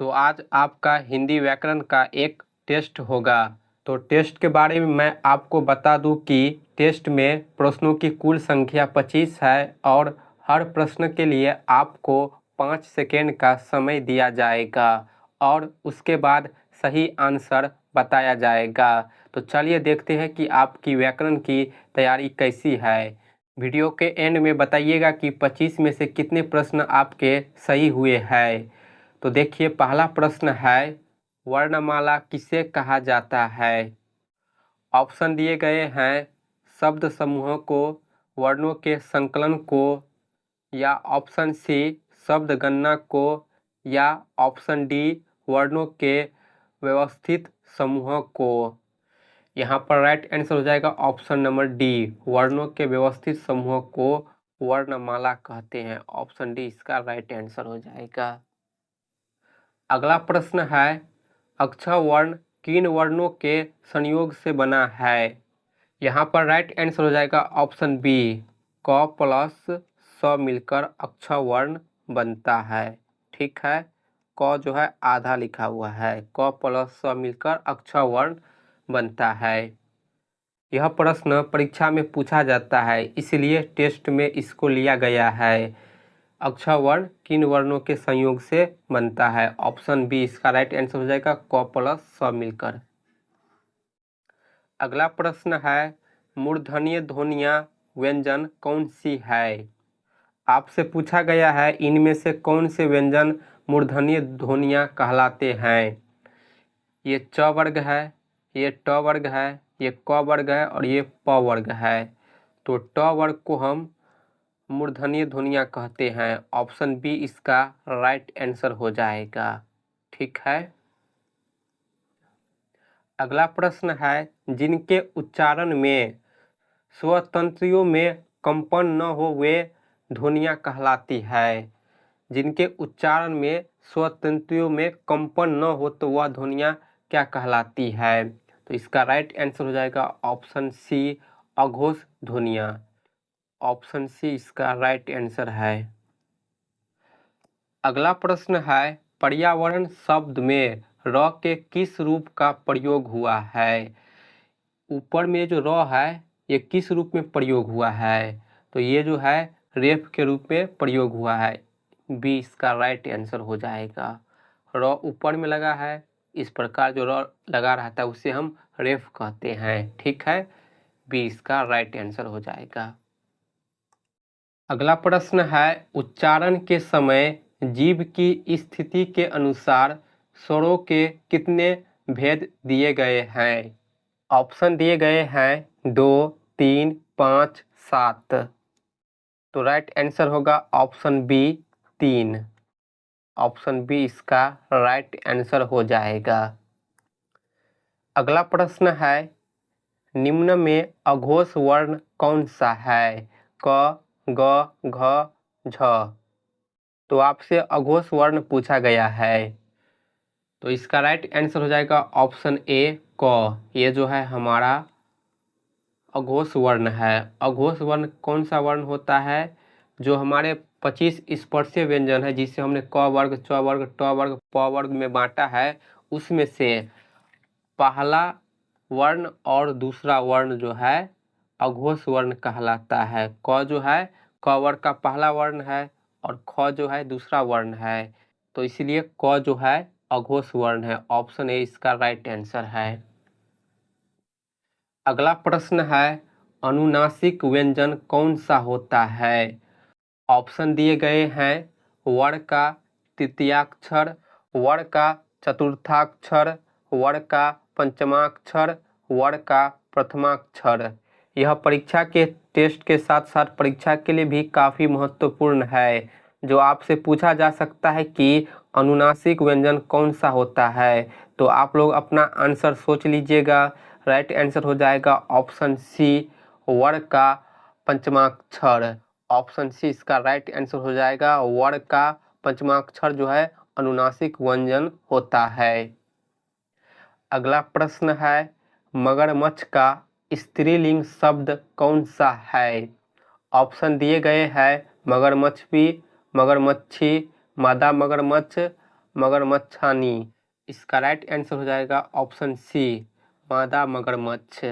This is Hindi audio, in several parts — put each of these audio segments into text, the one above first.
तो आज आपका हिंदी व्याकरण का एक टेस्ट होगा। तो टेस्ट के बारे में मैं आपको बता दूं कि टेस्ट में प्रश्नों की कुल संख्या 25 है और हर प्रश्न के लिए आपको 5 सेकेंड का समय दिया जाएगा और उसके बाद सही आंसर बताया जाएगा। तो चलिए देखते हैं कि आपकी व्याकरण की तैयारी कैसी है। वीडियो के एंड में बताइएगा कि 25 में से कितने प्रश्न आपके सही हुए हैं। तो देखिए, पहला प्रश्न है, वर्णमाला किसे कहा जाता है? ऑप्शन दिए गए हैं, शब्द समूहों को, वर्णों के संकलन को, या ऑप्शन सी शब्द गणना को, या ऑप्शन डी वर्णों के व्यवस्थित समूहों को। यहाँ पर राइट आंसर हो जाएगा ऑप्शन नंबर डी, वर्णों के व्यवस्थित समूहों को वर्णमाला कहते हैं। ऑप्शन डी इसका राइट आंसर हो जाएगा। अगला प्रश्न है, अक्षर वर्ण किन वर्णों के संयोग से बना है? यहाँ पर राइट आंसर हो जाएगा ऑप्शन बी, क प्लस स मिलकर अक्षर वर्ण बनता है। ठीक है, क जो है आधा लिखा हुआ है, क प्लस स मिलकर अक्षर वर्ण बनता है। यह प्रश्न परीक्षा में पूछा जाता है, इसलिए टेस्ट में इसको लिया गया है। अक्षर वर्ण किन वर्णों के संयोग से बनता है? ऑप्शन बी इसका राइट आंसर हो जाएगा, क प्लस स मिलकर। अगला प्रश्न है, मूर्धन्य ध्वनियाँ व्यंजन कौन सी है? आपसे पूछा गया है इनमें से कौन से व्यंजन मूर्धन्य ध्वनियाँ कहलाते हैं? ये च वर्ग है, ये ट वर्ग है, ये क वर्ग है और ये प वर्ग है। तो ट वर्ग को हम मूर्धन्य ध्वनियाँ कहते हैं। ऑप्शन बी इसका राइट आंसर हो जाएगा। ठीक है। अगला प्रश्न है, जिनके उच्चारण में स्वतंत्रियों में कंपन न हो वे ध्वनियाँ कहलाती है। जिनके उच्चारण में स्वतंत्रियों में कंपन न हो तो वह ध्वनियाँ क्या कहलाती है? तो इसका राइट आंसर हो जाएगा ऑप्शन सी, अघोष ध्वनियाँ। ऑप्शन सी इसका राइट आंसर है। अगला प्रश्न है, पर्यावरण शब्द में र के किस रूप का प्रयोग हुआ है? ऊपर में जो र है ये किस रूप में प्रयोग हुआ है? तो ये जो है रेफ के रूप में प्रयोग हुआ है। बी इसका राइट आंसर हो जाएगा। र ऊपर में लगा है, इस प्रकार जो र लगा रहता है उसे हम रेफ कहते हैं। ठीक है, बी इसका राइट आंसर हो जाएगा। अगला प्रश्न है, उच्चारण के समय जीभ की स्थिति के अनुसार स्वरों के कितने भेद दिए गए हैं? ऑप्शन दिए गए हैं 2, 3, 5, 7। तो राइट आंसर होगा ऑप्शन बी 3। ऑप्शन बी इसका राइट आंसर हो जाएगा। अगला प्रश्न है, निम्न में अघोष वर्ण कौन सा है? क, ग, घ, झ। तो आपसे अघोष वर्ण पूछा गया है, तो इसका राइट आंसर हो जाएगा ऑप्शन ए, क। ये जो है हमारा अघोष वर्ण है। अघोष वर्ण कौन सा वर्ण होता है? जो हमारे 25 स्पर्शीय व्यंजन है जिसे हमने क वर्ग, च वर्ग, ट वर्ग, प वर्ग में बांटा है, उसमें से पहला वर्ण और दूसरा वर्ण जो है अघोष वर्ण कहलाता है। क जो है क वर्ग का पहला वर्ण है और ख जो है दूसरा वर्ण है, तो इसलिए क जो है अघोष वर्ण है। ऑप्शन ए इसका राइट आंसर है। अगला प्रश्न है, अनुनासिक व्यंजन कौन सा होता है? ऑप्शन दिए गए हैं, वर्ण का तृतीयाक्षर, वर्ण का चतुर्थाक्षर, वर्ण का पंचमाक्षर, वर्ण का प्रथमाक्षर। यह परीक्षा के टेस्ट के साथ साथ परीक्षा के लिए भी काफ़ी महत्वपूर्ण है, जो आपसे पूछा जा सकता है कि अनुनासिक व्यंजन कौन सा होता है। तो आप लोग अपना आंसर सोच लीजिएगा। राइट आंसर हो जाएगा ऑप्शन सी, वर्ण का पंचमाक्षर। ऑप्शन सी इसका राइट आंसर हो जाएगा। वर्ण का पंचमाक्षर जो है अनुनासिक व्यंजन होता है। अगला प्रश्न है, मगरमच्छ का स्त्रीलिंग शब्द कौन सा है? ऑप्शन दिए गए हैं, मगरमच्छी, मगरमच्छी, मादा मगरमच्छ, मगरमच्छानी। इसका राइट आंसर हो जाएगा ऑप्शन सी, मादा मगरमच्छ।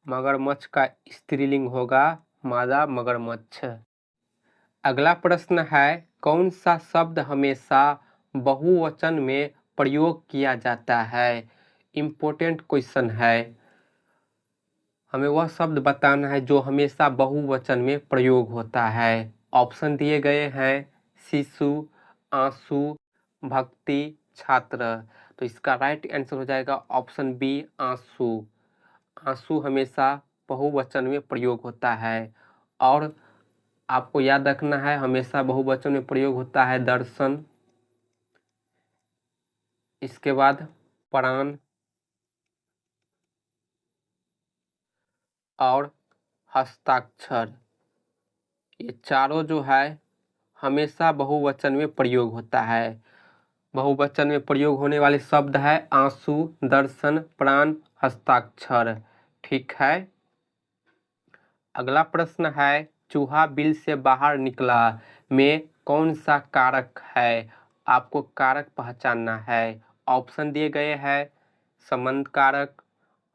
मगरमच्छ का स्त्रीलिंग होगा मादा मगरमच्छ। अगला प्रश्न है, कौन सा शब्द हमेशा बहुवचन में प्रयोग किया जाता है? इम्पोर्टेंट क्वेश्चन है, हमें वह शब्द बताना है जो हमेशा बहुवचन में प्रयोग होता है। ऑप्शन दिए गए हैं शिशु, आंसू, भक्ति, छात्र। तो इसका राइट आंसर हो जाएगा ऑप्शन बी, आंसू। आंसू हमेशा बहुवचन में प्रयोग होता है। और आपको याद रखना है, हमेशा बहुवचन में प्रयोग होता है दर्शन, इसके बाद प्राण और हस्ताक्षर। ये चारों जो है हमेशा बहुवचन में प्रयोग होता है। बहुवचन में प्रयोग होने वाले शब्द है आंसू, दर्शन, प्राण, हस्ताक्षर। ठीक है। अगला प्रश्न है, चूहा बिल से बाहर निकला में कौन सा कारक है? आपको कारक पहचानना है। ऑप्शन दिए गए हैं संबंध कारक,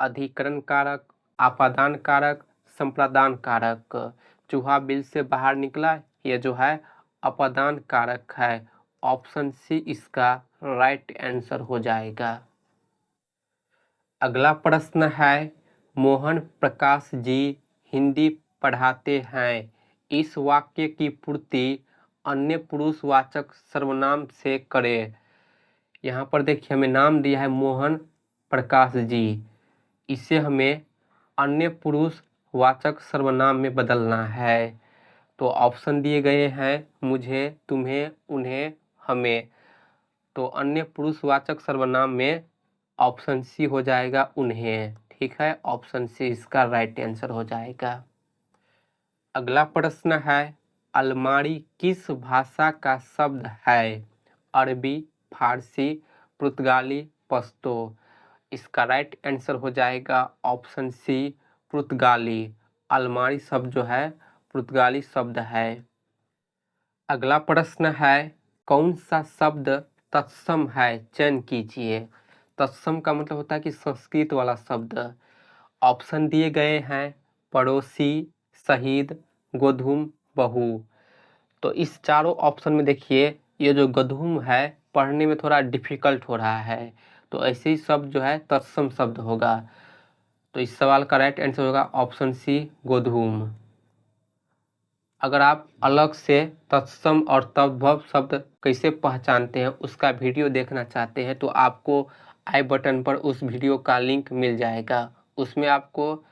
अधिकरण कारक, आपादान कारक, संप्रदान कारक। चूहा बिल से बाहर निकला, ये जो है अपादान कारक है। ऑप्शन सी इसका राइट आंसर हो जाएगा। अगला प्रश्न है, मोहन प्रकाश जी हिंदी पढ़ाते हैं, इस वाक्य की पूर्ति अन्य पुरुषवाचक सर्वनाम से करें। यहाँ पर देखिए हमें नाम दिया है मोहन प्रकाश जी, इसे हमें अन्य पुरुषवाचक सर्वनाम में बदलना है। तो ऑप्शन दिए गए हैं मुझे, तुम्हें, उन्हें, हमें। तो अन्य पुरुषवाचक सर्वनाम में ऑप्शन सी हो जाएगा उन्हें। ठीक है, ऑप्शन सी इसका राइट आंसर हो जाएगा। अगला प्रश्न है, अलमारी किस भाषा का शब्द है? अरबी, फारसी, पुर्तगाली, पश्तो। इसका राइट आंसर हो जाएगा ऑप्शन सी, पुर्तगाली। अलमारी शब्द जो है पुर्तगाली शब्द है। अगला प्रश्न है, कौन सा शब्द तत्सम है? चयन कीजिए। तत्सम का मतलब होता है कि संस्कृत वाला शब्द। ऑप्शन दिए गए हैं पड़ोसी, शहीद, गोधूम, बहू। तो इस चारों ऑप्शन में देखिए ये जो गोधूम है पढ़ने में थोड़ा डिफिकल्ट हो रहा है, तो ऐसे ही शब्द जो है तत्सम शब्द होगा। तो इस सवाल का राइट आंसर होगा ऑप्शन सी, गोधूम। अगर आप अलग से तत्सम और तद्भव शब्द कैसे पहचानते हैं उसका वीडियो देखना चाहते हैं तो आपको आई बटन पर उस वीडियो का लिंक मिल जाएगा। उसमें आपको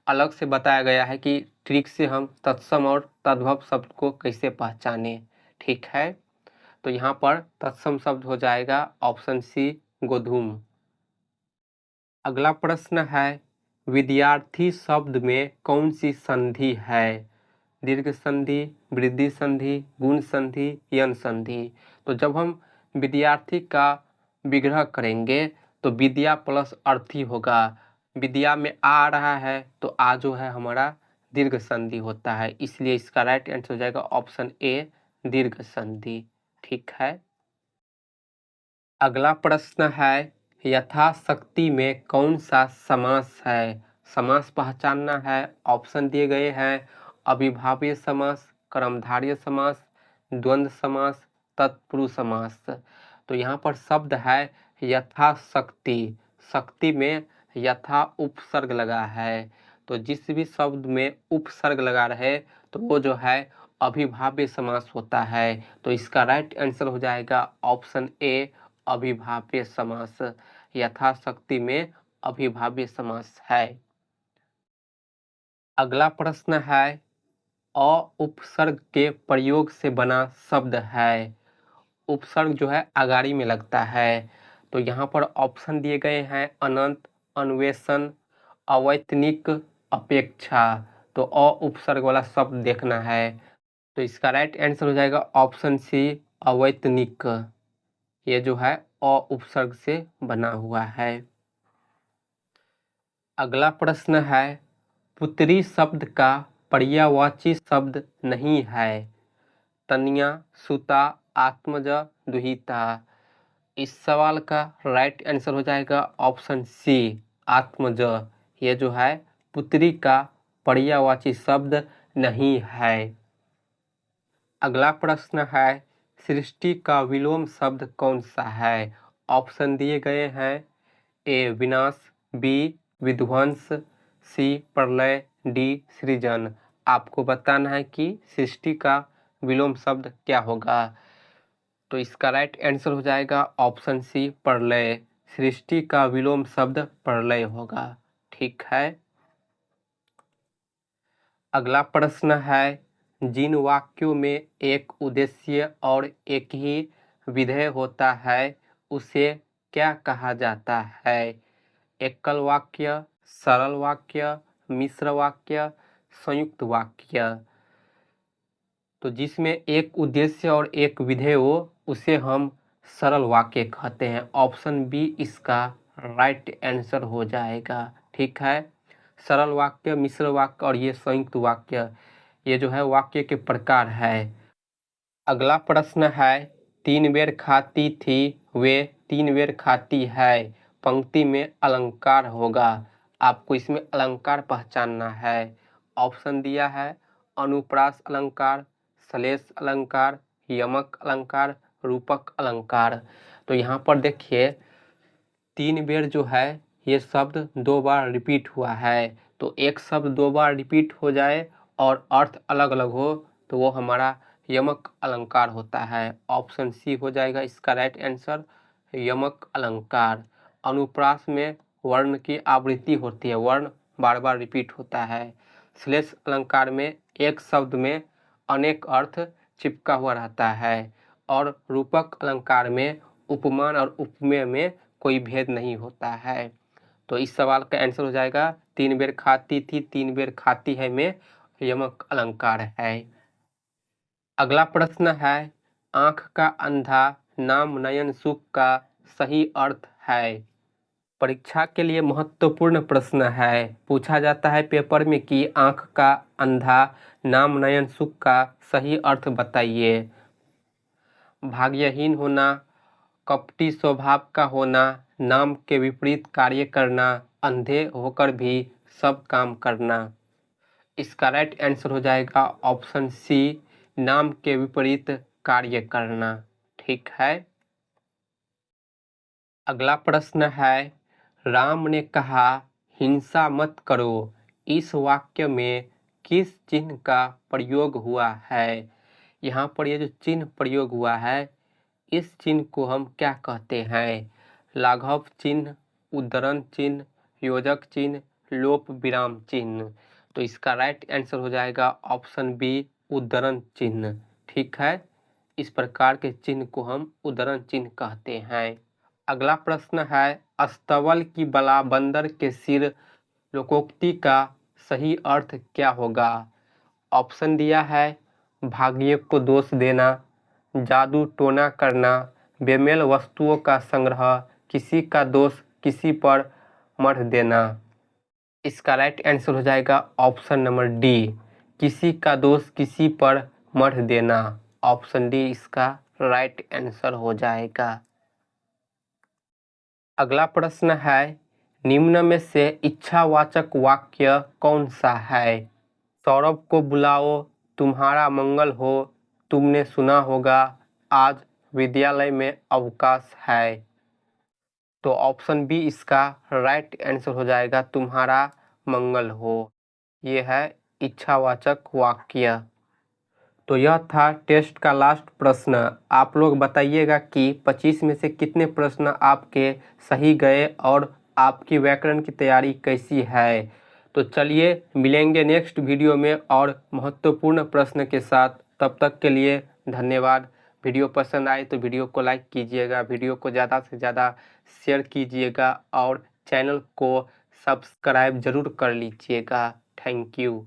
अलग से बताया गया है कि ट्रिक से हम तत्सम और तद्भव शब्द को कैसे पहचाने। ठीक है, तो यहाँ पर तत्सम शब्द हो जाएगा ऑप्शन सी, गोधूम। अगला प्रश्न है, विद्यार्थी शब्द में कौन सी संधि है? दीर्घ संधि, वृद्धि संधि, गुण संधि, यन संधि। तो जब हम विद्यार्थी का विग्रह करेंगे तो विद्या प्लस अर्थी होगा। विद्या में आ रहा है तो आ जो है हमारा दीर्घ संधि होता है, इसलिए इसका राइट आंसर हो जाएगा ऑप्शन ए, दीर्घ संधि। ठीक है। अगला प्रश्न है, यथाशक्ति में कौन सा समास है? समास पहचानना है। ऑप्शन दिए गए हैं अविभाज्य समास, कर्मधारय समास, द्वंद्व समास, तत्पुरुष समास। तो यहाँ पर शब्द है यथाशक्ति। शक्ति में यथा उपसर्ग लगा है, तो जिस भी शब्द में उपसर्ग लगा रहे तो वो जो है अविभाज्य समास होता है। तो इसका राइट आंसर हो जाएगा ऑप्शन ए, अविभाज्य समास। यथाशक्ति में अविभाज्य समास है। अगला प्रश्न है, अ उपसर्ग के प्रयोग से बना शब्द है। उपसर्ग जो है अगाड़ी में लगता है, तो यहाँ पर ऑप्शन दिए गए हैं अनंत, अन्वेषण, अवैतनिक, अपेक्षा। तो अ उपसर्ग वाला शब्द देखना है, तो इसका राइट आंसर हो जाएगा ऑप्शन सी, अवैतनिक। ये जो है अ उपसर्ग से बना हुआ है। अगला प्रश्न है, पुत्री शब्द का पर्यायवाची शब्द नहीं है। तनिया, सुता, आत्मज, दुहिता। इस सवाल का राइट आंसर हो जाएगा ऑप्शन सी आत्मज। ये जो है पुत्री का पर्यायवाची शब्द नहीं है। अगला प्रश्न है सृष्टि का विलोम शब्द कौन सा है। ऑप्शन दिए गए हैं ए विनाश, बी विध्वंस, सी प्रलय, डी सृजन। आपको बताना है कि सृष्टि का विलोम शब्द क्या होगा। तो इसका राइट आंसर हो जाएगा ऑप्शन सी प्रलय। सृष्टि का विलोम शब्द प्रलय होगा। ठीक है। अगला प्रश्न है जिन वाक्यों में एक उद्देश्य और एक ही विधेय होता है उसे क्या कहा जाता है। एकल वाक्य, सरल वाक्य, मिश्र वाक्य, संयुक्त वाक्य। तो जिसमें एक उद्देश्य और एक विधेय हो उसे हम सरल वाक्य कहते हैं। ऑप्शन बी इसका राइट आंसर हो जाएगा। ठीक है। सरल वाक्य, मिश्र वाक्य और ये संयुक्त वाक्य, ये जो है वाक्य के प्रकार है। अगला प्रश्न है 3 बेर खाती थी वे 3 बेर खाती है। पंक्ति में अलंकार होगा। आपको इसमें अलंकार पहचानना है। ऑप्शन दिया है अनुप्रास अलंकार, श्लेष अलंकार, यमक अलंकार, रूपक अलंकार। तो यहाँ पर देखिए 3 बेर जो है ये शब्द 2 बार रिपीट हुआ है। तो एक शब्द 2 बार रिपीट हो जाए और अर्थ अलग अलग हो तो वो हमारा यमक अलंकार होता है। ऑप्शन सी हो जाएगा इसका राइट आंसर, यमक अलंकार। अनुप्रास में वर्ण की आवृत्ति होती है, वर्ण बार बार रिपीट होता है। श्लेष अलंकार में एक शब्द में अनेक अर्थ चिपका हुआ रहता है। और रूपक अलंकार में उपमान और उपमेय में कोई भेद नहीं होता है। तो इस सवाल का आंसर हो जाएगा 3 बेर खाती थी 3 बेर खाती है में यमक अलंकार है। अगला प्रश्न है आंख का अंधा नाम नयन सुख का सही अर्थ है। परीक्षा के लिए महत्वपूर्ण प्रश्न है। पूछा जाता है पेपर में कि आंख का अंधा नाम नयन सुख का सही अर्थ बताइए। भाग्यहीन होना, कपटी स्वभाव का होना, नाम के विपरीत कार्य करना, अंधे होकर भी सब काम करना। इसका राइट आंसर हो जाएगा ऑप्शन सी नाम के विपरीत कार्य करना। ठीक है। अगला प्रश्न है राम ने कहा हिंसा मत करो। इस वाक्य में किस चिन्ह का प्रयोग हुआ है। यहाँ पर ये जो चिन्ह प्रयोग हुआ है इस चिन्ह को हम क्या कहते हैं। लाघव चिन्ह, उद्धरण चिन्ह, योजक चिन्ह, लोप विराम चिन्ह। तो इसका राइट आंसर हो जाएगा ऑप्शन बी उद्धरण चिन्ह। ठीक है। इस प्रकार के चिन्ह को हम उद्धरण चिन्ह कहते हैं। अगला प्रश्न है अस्तबल की बला बंदर के सिर लोकोक्ति का सही अर्थ क्या होगा। ऑप्शन दिया है भाग्य को दोष देना, जादू टोना करना, बेमेल वस्तुओं का संग्रह, किसी का दोष किसी पर मढ़ देना। इसका राइट आंसर हो जाएगा ऑप्शन नंबर डी किसी का दोष किसी पर मढ़ देना। ऑप्शन डी इसका राइट आंसर हो जाएगा। अगला प्रश्न है निम्न में से इच्छावाचक वाक्य कौन सा है। सौरभ को बुलाओ, तुम्हारा मंगल हो, तुमने सुना होगा, आज विद्यालय में अवकाश है। तो ऑप्शन बी इसका राइट आंसर हो जाएगा तुम्हारा मंगल हो। ये है इच्छावाचक वाक्य। तो यह था टेस्ट का लास्ट प्रश्न। आप लोग बताइएगा कि 25 में से कितने प्रश्न आपके सही गए और आपकी व्याकरण की तैयारी कैसी है। तो चलिए मिलेंगे नेक्स्ट वीडियो में और महत्वपूर्ण प्रश्न के साथ। तब तक के लिए धन्यवाद। वीडियो पसंद आए तो वीडियो को लाइक कीजिएगा, वीडियो को ज़्यादा से ज़्यादा शेयर कीजिएगा और चैनल को सब्सक्राइब ज़रूर कर लीजिएगा। Thank you.